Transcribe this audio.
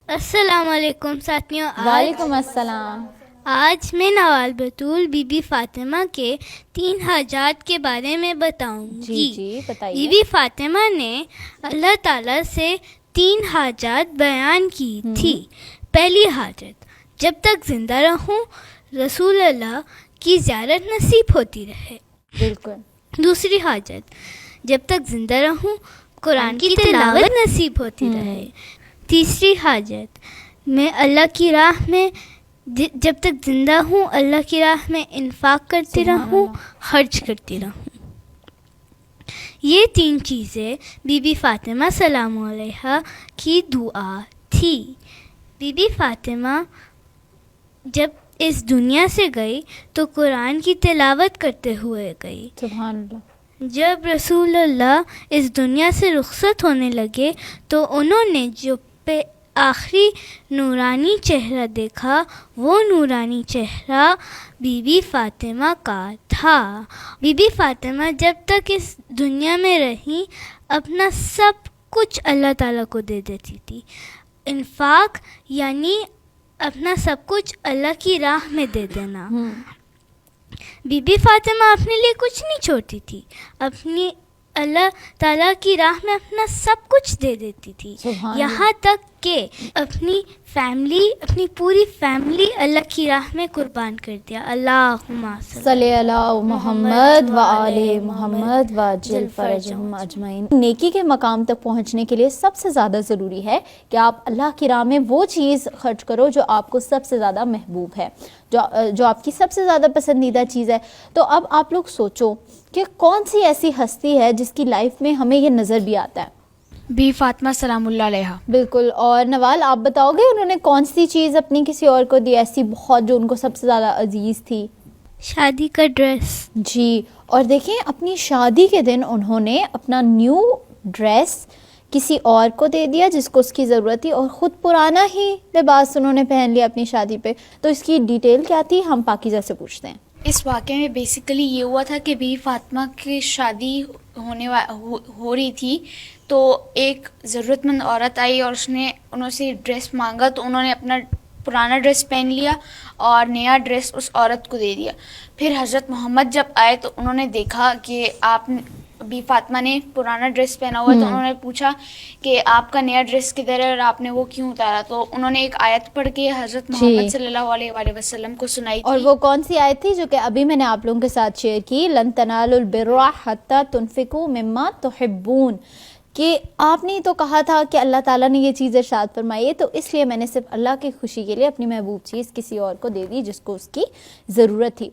السلام علیکم ساتھیوں، وعلیکم السلام۔ آج میں نوال بطول بی بی فاطمہ کے 3 حاجات کے بارے میں بتاؤں گی۔ جی بتائیے۔ بی بی فاطمہ نے اللہ تعالیٰ سے 3 حاجات بیان کی تھی۔ پہلی حاجت، جب تک زندہ رہوں رسول اللہ کی زیارت نصیب ہوتی رہے۔ بالکل۔ دوسری حاجت، جب تک زندہ رہوں قرآن کی تلاوت نصیب ہوتی رہے۔ تیسری حاجت، میں اللہ کی راہ میں جب تک زندہ ہوں اللہ کی راہ میں انفاق کرتی رہوں، خرچ کرتی رہوں۔ یہ 3 چیزیں بی بی فاطمہ سلام علیہا کی دعا تھی۔ بی بی فاطمہ جب اس دنیا سے گئی تو قرآن کی تلاوت کرتے ہوئے گئی۔ سبحان اللہ۔ جب رسول اللہ اس دنیا سے رخصت ہونے لگے تو انہوں نے جو آخری نورانی چہرہ دیکھا وہ نورانی چہرہ بی بی فاطمہ کا تھا۔ بی بی فاطمہ جب تک اس دنیا میں رہیں اپنا سب کچھ اللہ تعالیٰ کو دے دیتی تھی۔ انفاق یعنی اپنا سب کچھ اللہ کی راہ میں دے دینا۔ بی بی فاطمہ اپنے لیے کچھ نہیں چھوڑتی تھی، اپنی اللہ تعالیٰ کی راہ میں اپنا سب کچھ دے دیتی تھی، یہاں تک کہ اپنی پوری فیملی اللہ کی راہ میں قربان کر دیا۔ اللہم صلی علی محمد و آل محمد وعجل فرجہم اجمعین۔ نیکی کے مقام تک پہنچنے کے لیے سب سے زیادہ ضروری ہے کہ آپ اللہ کی راہ میں وہ چیز خرچ کرو جو آپ کو سب سے زیادہ محبوب ہے، جو آپ کی سب سے زیادہ پسندیدہ چیز ہے۔ تو اب آپ لوگ سوچو کہ کون سی ایسی ہستی ہے جس کی لائف میں ہمیں یہ نظر بھی آتا ہے؟ بی فاطمہ سلام اللہ علیہا۔ بالکل۔ اور نوال آپ بتاؤ گے انہوں نے کون سی چیز اپنی کسی اور کو دی ایسی بہت جو ان کو سب سے زیادہ عزیز تھی؟ شادی کا ڈریس۔ جی، اور دیکھیں اپنی شادی کے دن انہوں نے اپنا نیو ڈریس کسی اور کو دے دیا جس کو اس کی ضرورت تھی، اور خود پرانا ہی لباس انہوں نے پہن لیا اپنی شادی پہ۔ تو اس کی ڈیٹیل کیا تھی ہم پاکیزہ سے پوچھتے ہیں۔ اس واقعے میں بیسیکلی یہ ہوا تھا کہ بی فاطمہ کی شادی ہو رہی تھی تو ایک ضرورت مند عورت آئی اور اس نے انہوں سے ڈریس مانگا، تو انہوں نے اپنا پرانا ڈریس پہن لیا اور نیا ڈریس اس عورت کو دے دیا۔ پھر حضرت محمد جب آئے تو انہوں نے دیکھا کہ آپ بی فاطمہ نے پرانا ڈریس پہنا ہوا ہے، تو انہوں نے پوچھا کہ آپ کا نیا ڈریس کدھر ہے اور آپ نے وہ کیوں اتارا؟ تو انہوں نے ایک آیت پڑھ کے حضرت محمد صلی اللہ علیہ وآلہ وسلم کو سنائی تھی۔ اور وہ کون سی آیت تھی جو کہ ابھی میں نے آپ لوگوں کے ساتھ شیئر کی؟ لن تنالوا البر حتی تنفقوا مما تحبون، کہ آپ نے تو کہا تھا کہ اللہ تعالیٰ نے یہ چیز ارشاد فرمائی ہے، تو اس لیے میں نے صرف اللہ کی خوشی کے لیے اپنی محبوب چیز کسی اور کو دے دی جس کو اس کی ضرورت تھی۔